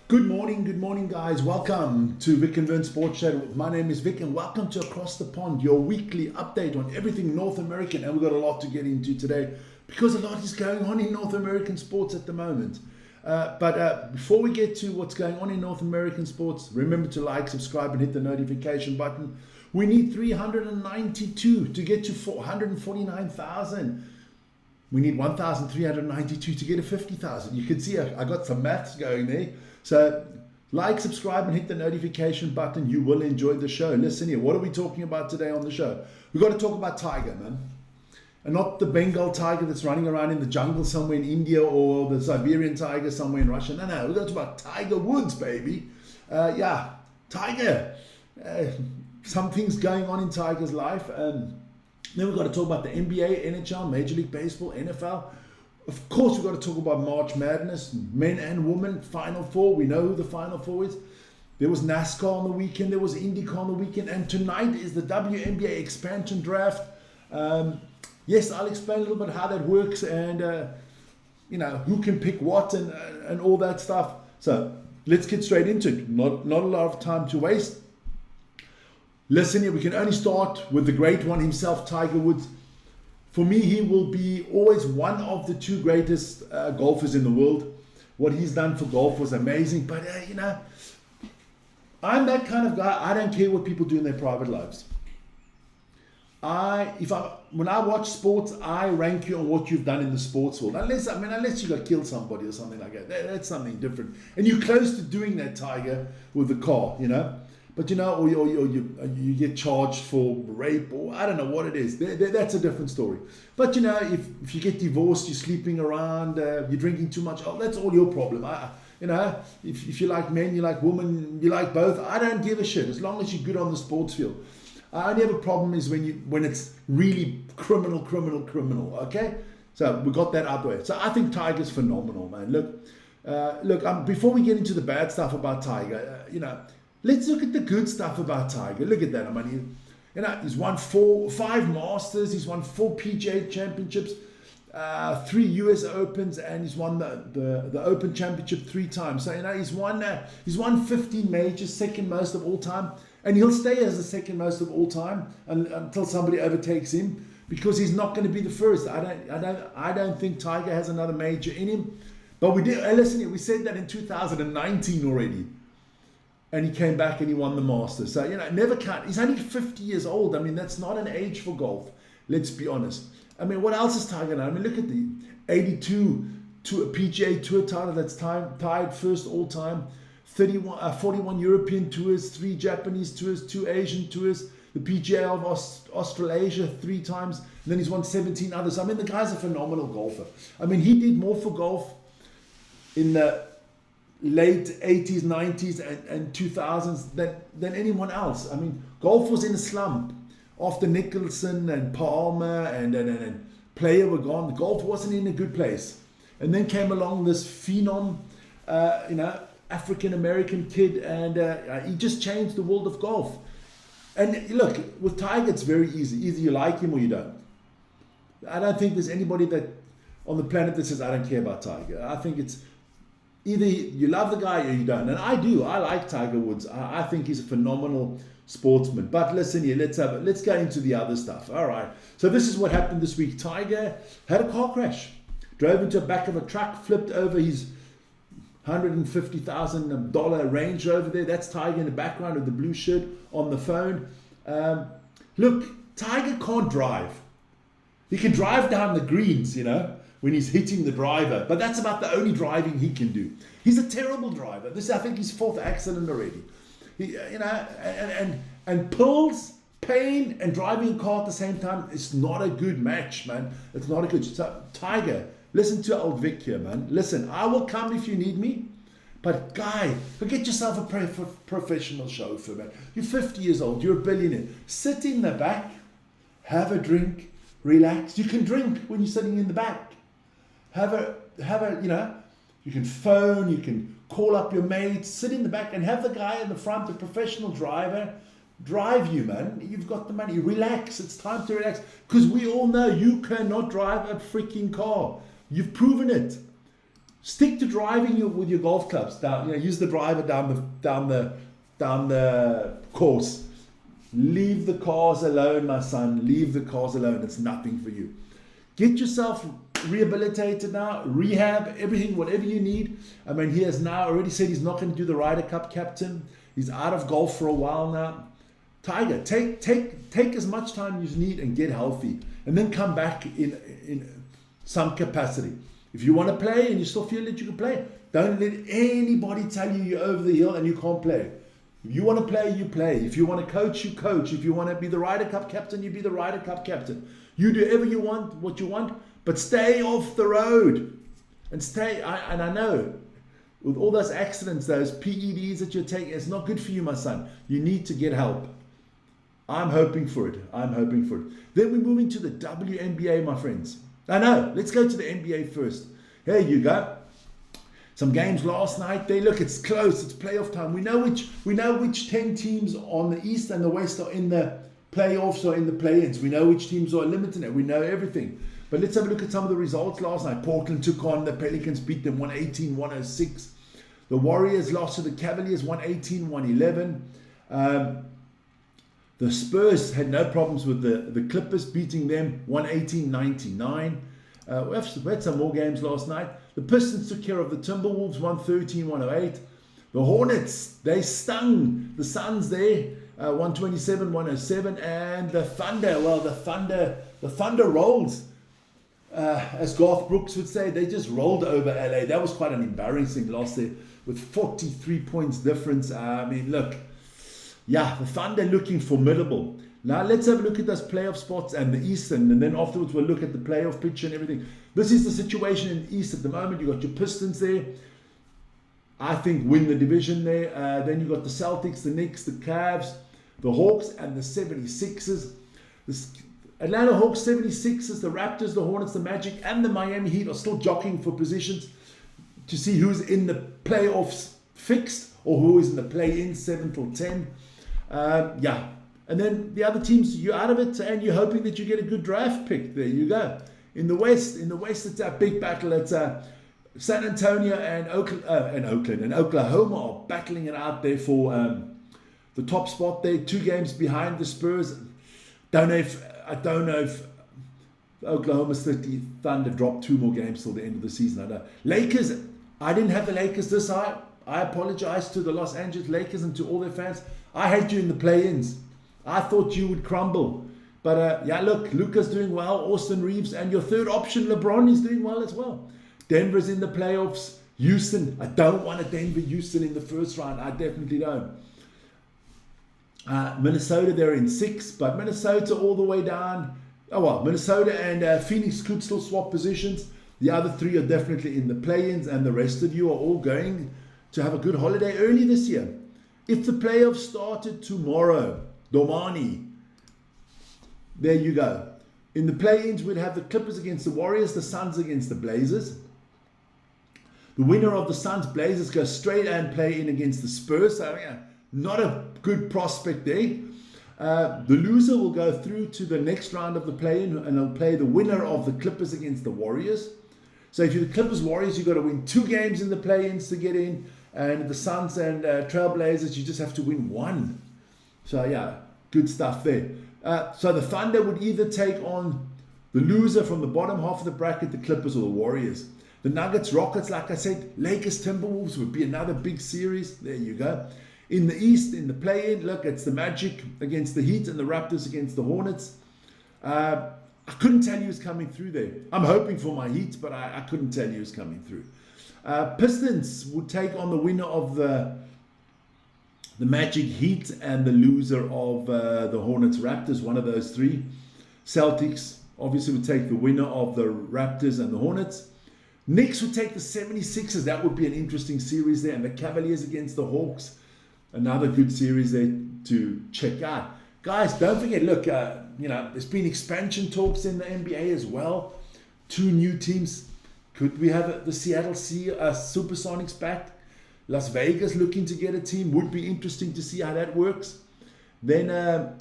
Good morning, guys. Welcome to Vic and Vern Sports Chat. My name is Vic, and welcome to Across the Pond, your weekly update on everything North American. And we've got a lot to get into today because a lot is going on in North American sports at the moment. But before we get to what's going on in North American sports, remember to like, subscribe, and hit the notification button. We need 392 to get to 449,000. We need 1,392 to get to 50,000. You can see I got some maths going there. So like, subscribe, and hit the notification button. You will enjoy the show. Listen here, what are we talking about today on the show? We've got to talk about tiger, man. And not the Bengal tiger that's running around in the jungle somewhere in India or the Siberian tiger somewhere in Russia. No, we're going to talk about Tiger Woods, baby. Tiger. Something's going on in Tiger's life. Then we've got to talk about the NBA, NHL, Major League Baseball, NFL. Of course, we've got to talk about March Madness, men and women, Final Four. We know who the Final Four is. There was NASCAR on the weekend. There was IndyCar on the weekend. And tonight is the WNBA expansion draft. Yes, I'll explain a little bit how that works and, who can pick what and all that stuff. So let's get straight into it. Not a lot of time to waste. Listen here, we can only start with the great one himself, Tiger Woods. For me, he will be always one of the two greatest golfers in the world. What he's done for golf was amazing. But, I'm that kind of guy. I don't care what people do in their private lives. When I watch sports, I rank you on what you've done in the sports world. Unless you got killed somebody or something like that. That's something different. And you're close to doing that, Tiger, with the car, But or you get charged for rape, or I don't know what it is. That's a different story. But if you get divorced, you're sleeping around, you're drinking too much. Oh, that's all your problem. If you like men, you like women, you like both. I don't give a shit as long as you're good on the sports field. I only have a problem is when it's really criminal. Okay, so we got that out the way. So I think Tiger's phenomenal, man. Look. Before we get into the bad stuff about Tiger, let's look at the good stuff about Tiger. Look at that. He's won 5 Masters. He's won 4 PGA Championships, 3 US Opens, and he's won the Open Championship 3 times. So he's won 15 majors, second most of all time, and he'll stay as the second most of all time until somebody overtakes him, because he's not going to be the first. I don't think Tiger has another major in him. But we did. Listen, we said that in 2019 already. And he came back and he won the Masters. So, never count. He's only 50 years old. That's not an age for golf. Let's be honest. What else is Tiger now? Look at the 82 to a PGA Tour title that's tied first all time. 41 European tours, 3 Japanese tours, 2 Asian tours, the PGA of Australasia 3 times. And then he's won 17 others. The guy's a phenomenal golfer. He did more for golf in the late 80s, 90s, and 2000s than anyone else. Golf was in a slump after Nicholson and Palmer and Player were gone. Golf wasn't in a good place, and then came along this phenom, African American kid, and he just changed the world of golf. And look, with Tiger, it's very easy. Either you like him or you don't. I don't think there's anybody that on the planet that says I don't care about Tiger. I think it's either you love the guy or you don't. And I do. I like Tiger Woods. I think he's a phenomenal sportsman. But listen here, let's go into the other stuff. All right. So this is what happened this week. Tiger had a car crash. Drove into the back of a truck, flipped over his $150,000 Range Rover there. That's Tiger in the background with the blue shirt on the phone. Look, Tiger can't drive. He can drive down the greens, when he's hitting the driver, but that's about the only driving he can do. He's a terrible driver. This is, I think, his 4th accident already. And pills, pain, and driving a car at the same time, it's not a good match, man. It's not a good. So, Tiger, listen to old Vic here, man. Listen, I will come if you need me, but guy, forget yourself a professional chauffeur, man. You're 50 years old. You're a billionaire. Sit in the back, have a drink, relax. You can drink when you're sitting in the back. Have a, you can phone, you can call up your mates, sit in the back and have the guy in the front, the professional driver, drive you, man. You've got the money. Relax. It's time to relax. Because we all know you cannot drive a freaking car. You've proven it. Stick to driving with your golf clubs down. Use the driver down the course. Leave the cars alone, my son. Leave the cars alone. It's nothing for you. Get yourself rehabilitated now, rehab, everything, whatever you need. I mean, he has now already said he's not going to do the Ryder Cup captain. He's out of golf for a while now. Tiger, take as much time as you need and get healthy, and then come back in some capacity. If you want to play and you still feel that you can play, don't let anybody tell you you're over the hill and you can't play. If you want to play, you play. If you want to coach, you coach. If you want to be the Ryder Cup captain, you be the Ryder Cup captain. You do whatever you want, what you want, but stay off the road. And stay, and I know, with all those accidents, those PEDs that you're taking, it's not good for you, my son. You need to get help. I'm hoping for it. I'm hoping for it. Then we're moving to the WNBA, my friends. I know. Let's go to the NBA first. Here you go. Some games last night. Look, it's close. It's playoff time. We know which 10 teams on the East and the West are in the playoffs or in the play-ins. We know which teams are eliminated. We know everything. But let's have a look at some of the results last night. Portland took on the Pelicans, beat them 118-106. The Warriors lost to the Cavaliers 118-111. The Spurs had no problems with the Clippers, beating them 118-99. We had some more games last night. The Pistons took care of the Timberwolves 113-108. The Hornets, they stung the Suns there 127-107. And the Thunder, well, the Thunder rolls. As Garth Brooks would say, they just rolled over LA. That was quite an embarrassing loss there with 43 points difference. I mean, look. Yeah, the Thunder looking formidable. Now let's have a look at those playoff spots and the Eastern, and then afterwards we'll look at the playoff picture and everything. This is the situation in the East at the moment. You've got your Pistons there. I think win the division there. Then you've got the Celtics, the Knicks, the Cavs, the Hawks, and the 76ers. The Atlanta Hawks, 76ers, the Raptors, the Hornets, the Magic, and the Miami Heat are still jockeying for positions to see who's in the playoffs fixed or who is in the play-in 7 till 10. Yeah, and then the other teams, you're out of it, and you're hoping that you get a good draft pick. There you go. In the West, it's a big battle. It's San Antonio and Oakland and Oklahoma are battling it out there for the top spot there. 2 games behind the Spurs. I don't know if Oklahoma City Thunder dropped 2 more games till the end of the season. I know. Lakers, I didn't have the Lakers this high. I apologize to the Los Angeles Lakers and to all their fans. I had you in the play-ins. I thought you would crumble. But yeah, look, Luka's doing well. Austin Reeves and your third option, LeBron, is doing well as well. Denver's in the playoffs. Houston, I don't want a Denver-Houston in the first round. I definitely don't. Minnesota, they're in 6, but Minnesota all the way down. Oh well, Minnesota and Phoenix could still swap positions. The other 3 are definitely in the play-ins, and the rest of you are all going to have a good holiday early this year. If the playoffs started tomorrow, Domani, there you go. In the play-ins, we'd have the Clippers against the Warriors, the Suns against the Blazers. The winner of the Suns-Blazers goes straight and play in against the Spurs. So, yeah, not a good prospect there. The loser will go through to the next round of the play-in, and they'll play the winner of the Clippers against the Warriors. So if you're the Clippers-Warriors, you've got to win 2 games in the play-ins to get in. And the Suns and Trailblazers, you just have to win 1. So yeah, good stuff there. So the Thunder would either take on the loser from the bottom half of the bracket, the Clippers or the Warriors. The Nuggets, Rockets, like I said, Lakers, Timberwolves would be another big series. There you go. In the East, in the play-in, look, it's the Magic against the Heat and the Raptors against the Hornets. I couldn't tell you who's coming through there. I'm hoping for my Heat, but I couldn't tell you who's coming through. Pistons would take on the winner of the Magic Heat and the loser of the Hornets Raptors, one of those 3. Celtics obviously would take the winner of the Raptors and the Hornets. Knicks would take the 76ers. That would be an interesting series there. And the Cavaliers against the Hawks. Another good series there to check out. Guys, don't forget, look, there's been expansion talks in the NBA as well. 2 new teams. Could we have the Seattle Supersonics back? Las Vegas looking to get a team. Would be interesting to see how that works. Then the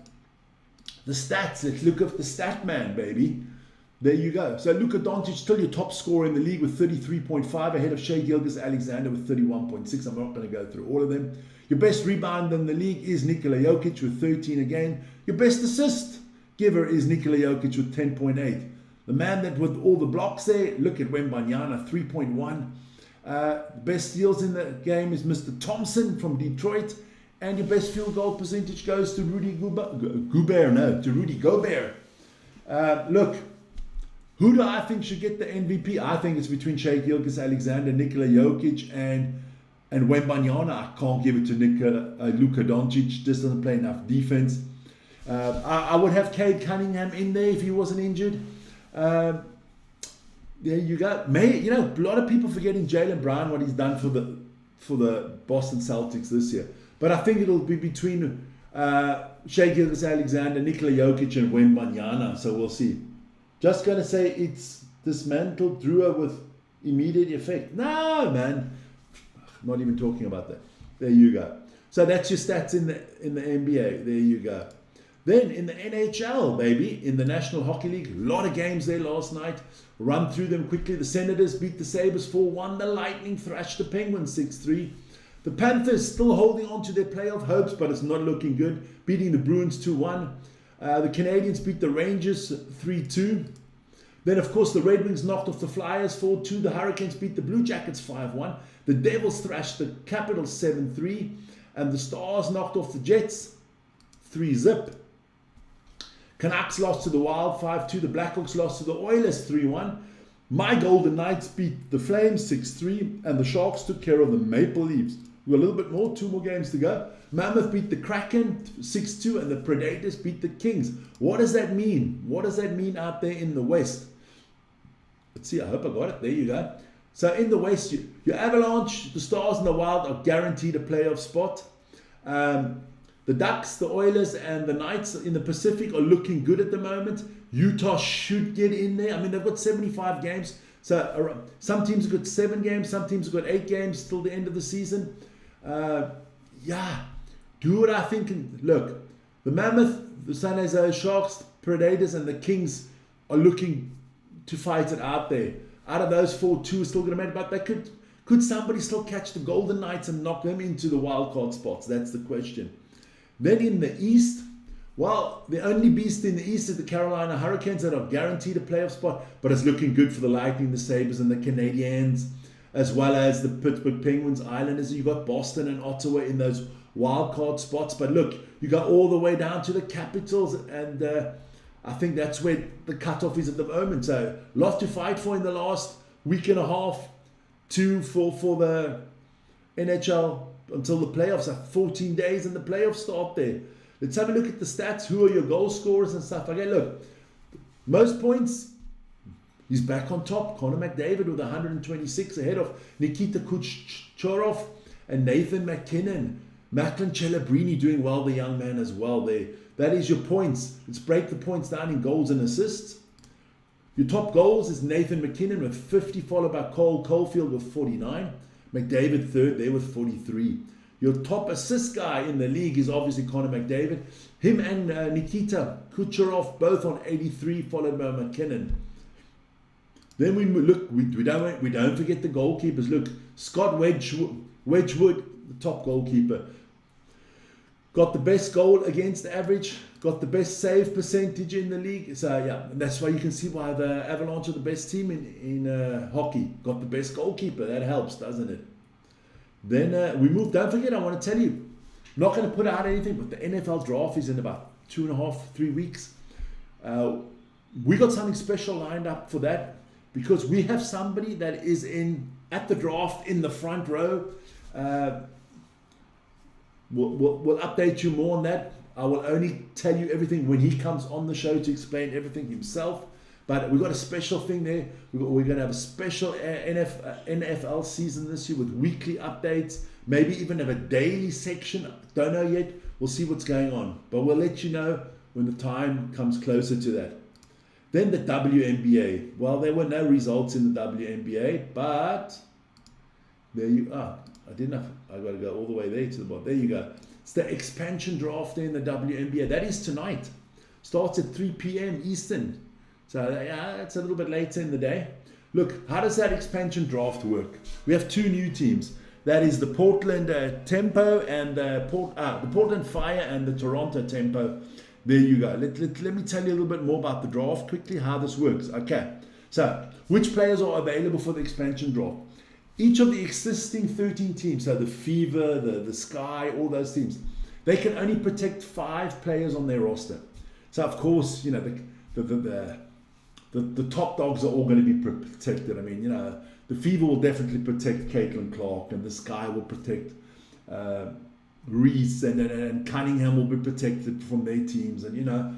stats. Let's look at the stat man, baby. There you go. So Luka Doncic still your top scorer in the league with 33.5, ahead of Shai Gilgeous-Alexander with 31.6. I'm not going to go through all of them. Your best rebounder in the league is Nikola Jokic with 13 again. Your best assist giver is Nikola Jokic with 10.8. The man that with all the blocks there, look at Wembanyama, 3.1. Best steals in the game is Mr. Thompson from Detroit. And your best field goal percentage goes to Rudy Gobert. Look, who do I think should get the MVP? I think it's between Shai Gilgeous-Alexander, Nikola Jokic, and Wembanyama. I can't give it to Luka Doncic. Just doesn't play enough defense. I would have Cade Cunningham in there if he wasn't injured. There you go. A lot of people forgetting Jaylen Brown, what he's done for the Boston Celtics this year. But I think it'll be between Shai Gilgeous-Alexander, Nikola Jokic, and Wembanyama. So we'll see. Just going to say it's dismantled Drew with immediate effect. No, man. Not even talking about that. There you go. So that's your stats in the NBA. There you go. Then in the NHL, baby, in the National Hockey League, a lot of games there last night. Run through them quickly. The Senators beat the Sabres 4-1. The Lightning thrashed the Penguins 6-3. The Panthers still holding on to their playoff hopes, but it's not looking good. Beating the Bruins 2-1. The Canadiens beat the Rangers 3-2. Then, of course, the Red Wings knocked off the Flyers 4-2. The Hurricanes beat the Blue Jackets 5-1. The Devils thrashed the Capitals 7-3. And the Stars knocked off the Jets 3-0. Canucks lost to the Wild 5-2. The Blackhawks lost to the Oilers 3-1. My Golden Knights beat the Flames 6-3. And the Sharks took care of the Maple Leafs. We've got a little bit more, 2 more games to go. Mammoth beat the Kraken 6-2, and the Predators beat the Kings. What does that mean? What does that mean out there in the West? Let's see, I hope I got it. There you go. So in the West, your Avalanche, the Stars, and the Wild are guaranteed a playoff spot. The Ducks, the Oilers, and the Knights in the Pacific are looking good at the moment. Utah should get in there. I mean, they've got 75 games. So some teams have got 7 games, some teams have got 8 games till the end of the season. Do what I think. Look, the Mammoth, the San Jose Sharks, Predators, and the Kings are looking to fight it out there. Out of those 4, 2 is still going to matter. But they could somebody still catch the Golden Knights and knock them into the wild card spots? That's the question. Then in the East, well, the only beast in the East is the Carolina Hurricanes that are guaranteed a playoff spot. But it's looking good for the Lightning, the Sabres, and the Canadiens, as well as the Pittsburgh Penguins, Islanders. You've got Boston and Ottawa in those wild card spots. But look, you go all the way down to the Capitals, and I think that's where the cutoff is at the moment. So a lot to fight for in the last week and a half, for the NHL until the playoffs. 14 days and the playoffs start there. Let's have a look at the stats. Who are your goal scorers and stuff? Okay, look, most points, he's back on top. Connor McDavid with 126, ahead of Nikita Kucherov and Nathan McKinnon. Macklin Celebrini doing well, the young man as well there. That is your points. Let's break the points down in goals and assists. Your top goals is Nathan McKinnon with 50, followed by Cole Caulfield with 49. McDavid third there with 43. Your top assist guy in the league is obviously Connor McDavid. Him and Nikita Kucherov both on 83, followed by McKinnon. Then we look. We don't forget the goalkeepers. Look, Scott Wedgwood, the top goalkeeper, got the best goal against average, got the best save percentage in the league. So yeah, and that's why you can see why the Avalanche are the best team in hockey. Got the best goalkeeper. That helps, doesn't it? Then we move. Don't forget, I want to tell you, I'm not going to put out anything, but the NFL draft is in about 2.5, 3 weeks. We got something special lined up for that, because we have somebody that is at the draft in the front row. We'll update you more on that. I will only tell you everything when he comes on the show to explain everything himself. But we've got a special thing there. We're going to have a special NFL season this year with weekly updates. Maybe even have a daily section. Don't know yet. We'll see what's going on. But we'll let you know when the time comes closer to that. Then the WNBA. Well, there were no results in the WNBA, but there you are. I got to go all the way there to the bottom. There you go. It's the expansion draft there in the WNBA. That is tonight. Starts at 3 p.m. Eastern. So yeah, it's a little bit later in the day. Look, how does that expansion draft work? We have two new teams. That is the Portland Tempo and the Portland Fire and the Toronto Tempo. There you go. Let me tell you a little bit more about the draft quickly, how this works. Okay, so which players are available for the expansion draft? Each of the existing 13 teams, so the Fever, the Sky, all those teams, they can only protect 5 players on their roster. So of course, you know, the top dogs are all going to be protected. I mean, you know, the Fever will definitely protect Caitlin Clark, and the Sky will protect Reese, and Cunningham will be protected from their teams, and you know,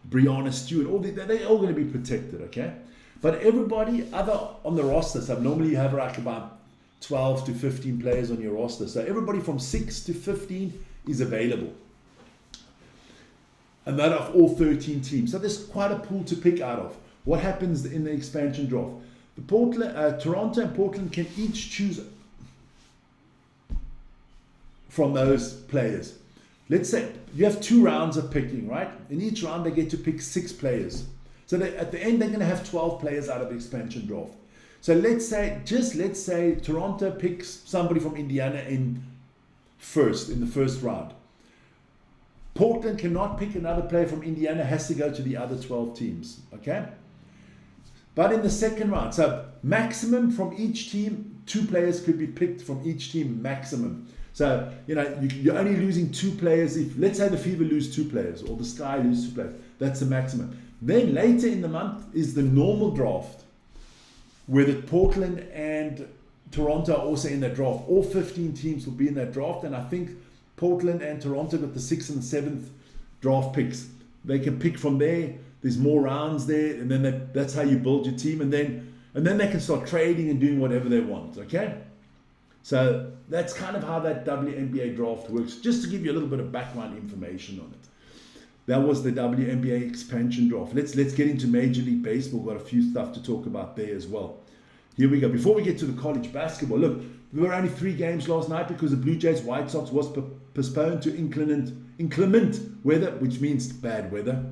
Brianna Stewart, they're all going to be protected, okay? But everybody other on the roster, so normally you have like about 12 to 15 players on your roster. So everybody from 6 to 15 is available. And that of all 13 teams. So there's quite a pool to pick out of. What happens in the expansion draft? Toronto and Portland can each choose from those players. Let's say you have 2 rounds of picking, right? In each round they get to pick 6 players. So at the end they're going to have 12 players out of the expansion draft. So let's say Toronto picks somebody from Indiana in the first round. Portland cannot pick another player from Indiana, has to go to the other 12 teams, okay? But in the second round, so maximum from each team, 2 players could be picked from each team maximum. So, you know, you're only losing 2 players if, let's say the Fever lose 2 players or the Sky lose 2 players. That's the maximum. Then later in the month is the normal draft, where the Portland and Toronto are also in that draft. All 15 teams will be in that draft, and I think Portland and Toronto got the 6th and 7th draft picks. They can pick from there. There's more rounds there, and then that's how you build your team, and then they can start trading and doing whatever they want. Okay, so that's kind of how that WNBA draft works. Just to give you a little bit of background information on it. That was the WNBA expansion draft. Let's get into Major League Baseball. Got a few stuff to talk about there as well. Here we go. Before we get to the college basketball, look, there were only 3 games last night because the Blue Jays White Sox was postponed to inclement weather, which means bad weather.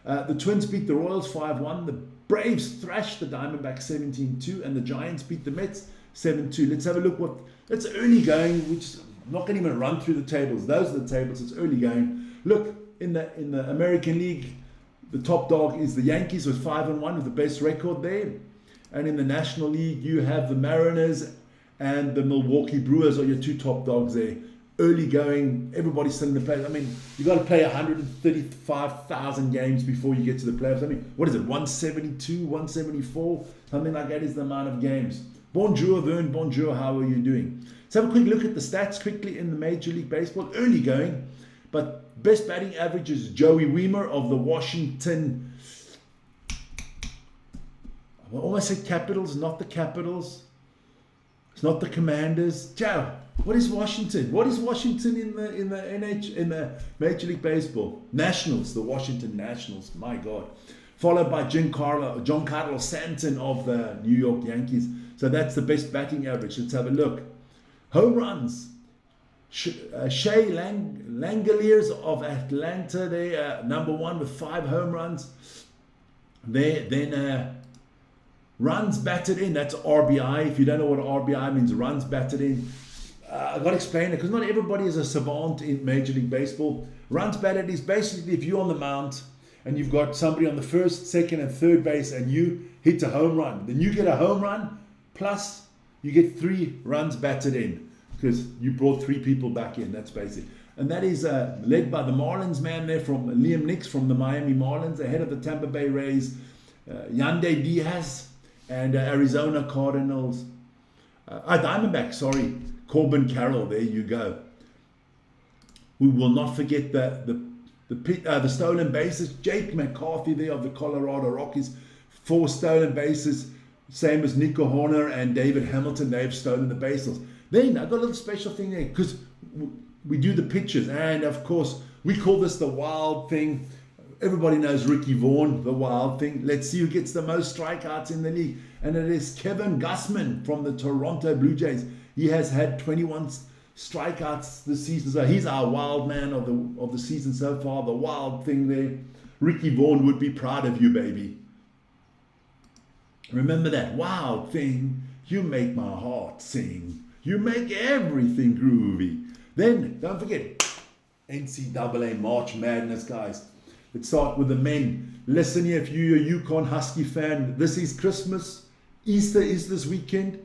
The Twins beat the Royals 5-1. The Braves thrashed the Diamondbacks 17-2, and the Giants beat the Mets 7-2. Let's have a look. That's early going, which I'm not going to even run through the tables. Those are the tables. It's early going. Look, in the American League, the top dog is the Yankees with 5-1 with the best record there. And in the National League, you have the Mariners and the Milwaukee Brewers are your 2 top dogs there. Early going, everybody's still in the playoffs. I mean, you got to play 135,000 games before you get to the playoffs. I mean, what is it, 172, 174? Something like that is the amount of games. Bonjour, Vern. Bonjour, how are you doing? Let's have a quick look at the stats quickly in the Major League Baseball. Early going, but best batting average is Joey Wiemer of the Washington, I almost said Capitals, not the Capitals. It's not the Commanders. Joe, what is Washington? What is Washington in the Major League Baseball? Nationals, the Washington Nationals. My God. Followed by Giancarlo Stanton of the New York Yankees. So that's the best batting average. Let's have a look. Home runs. Shea Langeliers of Atlanta, they number 1 with 5 home runs. Then runs batted in, that's RBI. If you don't know what RBI means, runs batted in. I've got to explain it because not everybody is a savant in Major League Baseball. Runs batted is basically if you're on the mound and you've got somebody on the first, second, and third base and you hit a home run. Then you get a home run plus you get 3 runs batted in because you brought 3 people back in. That's basic. And that is led by the Marlins man there from Liam Nix from the Miami Marlins, ahead of the Tampa Bay Rays, Yandy Diaz, and Arizona Cardinals. Diamondbacks, sorry. Corbin Carroll, there you go. We will not forget the stolen bases. Jake McCarthy there of the Colorado Rockies. 4 stolen bases, same as Nico Horner and David Hamilton. They've stolen the bases. Then I got a little special thing there because we do the pitches, and of course we call this the wild thing. Everybody knows Ricky Vaughn, the wild thing. Let's see who gets the most strikeouts in the league, and it is Kevin Gausman from the Toronto Blue Jays. He has had 21 strikeouts this season, so he's our wild man of the season so far. The wild thing there. Ricky Vaughn would be proud of you, baby. Remember that wild thing. You make my heart sing. You make everything groovy. Then, don't forget, NCAA March Madness, guys. Let's start with the men. Listen here, if you're a Yukon Husky fan, this is Christmas. Easter is this weekend.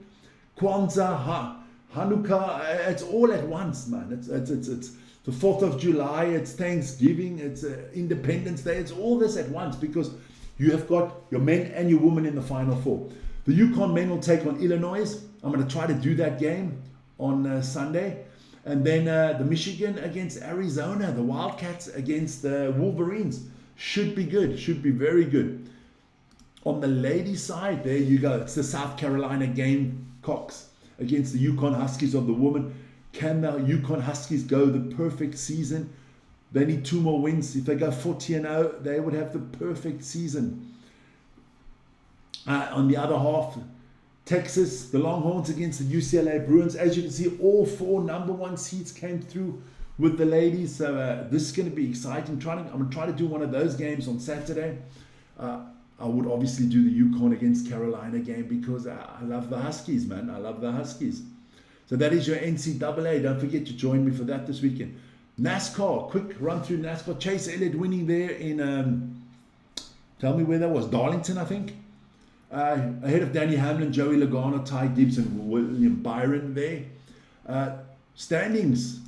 Kwanzaa, Hanukkah, it's all at once, man. It's the 4th of July, it's Thanksgiving, it's Independence Day. It's all this at once because you have got your men and your women in the Final Four. The Yukon men will take on Illinois. I'm going to try to do that game on Sunday. And then the Michigan against Arizona, the Wildcats against the Wolverines. Should be good, should be very good. On the ladies' side, there you go. It's the South Carolina Gamecocks against the Yukon Huskies of the women. Can the Yukon Huskies go the perfect season? They need 2 more wins. If they go 40-0, they would have the perfect season. On the other half, Texas, the Longhorns against the UCLA Bruins. As you can see, all 4 number 1 seeds came through with the ladies. So this is going to be exciting. I'm going to try to do one of those games on Saturday. I would obviously do the Yukon against Carolina game because I love the Huskies, man. I love the Huskies. So that is your NCAA. Don't forget to join me for that this weekend. NASCAR, quick run through NASCAR. Chase Elliott winning there in, tell me where that was, Darlington, I think. Ahead of Danny Hamlin, Joey Logano, Ty Gibbs, and William Byron there. Standings.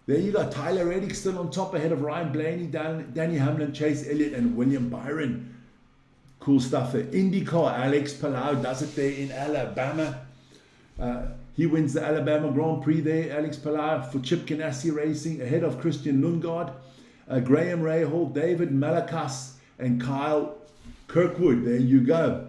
There you go. Tyler Reddick still on top ahead of Ryan Blaney, Danny Hamlin, Chase Elliott, and William Byron. Cool stuff there. IndyCar, Alex Palau does it there in Alabama. He wins the Alabama Grand Prix there, Alex Palau, for Chip Ganassi Racing, ahead of Christian Lundgaard, Graham Rahal, David Malakas, and Kyle Kirkwood. There you go.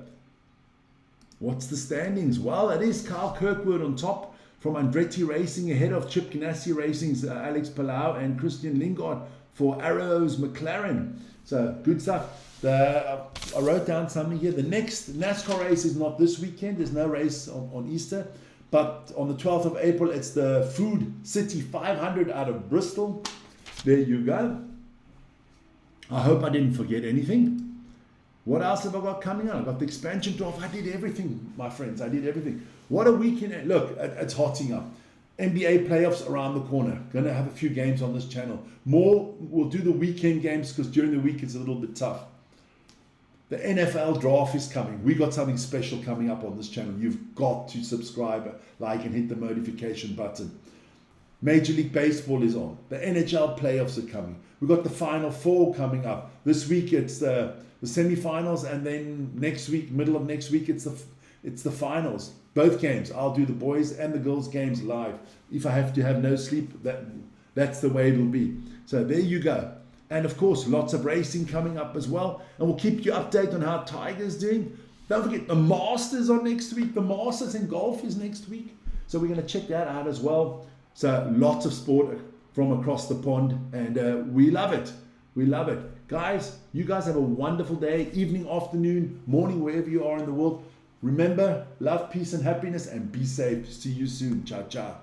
What's the standings? Well, it is Kyle Kirkwood on top from Andretti Racing, ahead of Chip Ganassi Racing's Alex Palau and Christian Lundgaard for Arrows McLaren. So, good stuff. I wrote down something here. The next NASCAR race is not this weekend. There's no race on Easter. But on the 12th of April, it's the Food City 500 out of Bristol. There you go. I hope I didn't forget anything. What else have I got coming on? I've got the expansion draft. I did everything, my friends. I did everything. What a weekend. Look, it's hotting up. NBA playoffs around the corner. Going to have a few games on this channel. More, we'll do the weekend games because during the week it's a little bit tough. The NFL draft is coming. We got something special coming up on this channel. You've got to subscribe, like, and hit the notification button. Major League Baseball is on. The NHL playoffs are coming. We've got the Final Four coming up. This week it's the semifinals, and then next week, middle of next week, it's the finals. Both games. I'll do the boys and the girls games live. If I have to have no sleep, that's the way it'll be. So there you go. And of course, lots of racing coming up as well. And we'll keep you updated on how Tiger's doing. Don't forget, the Masters are next week. The Masters in golf is next week. So we're going to check that out as well. So lots of sport from across the pond. And we love it. We love it. Guys, you guys have a wonderful day, evening, afternoon, morning, wherever you are in the world. Remember, love, peace, and happiness, and be safe. See you soon. Ciao, ciao.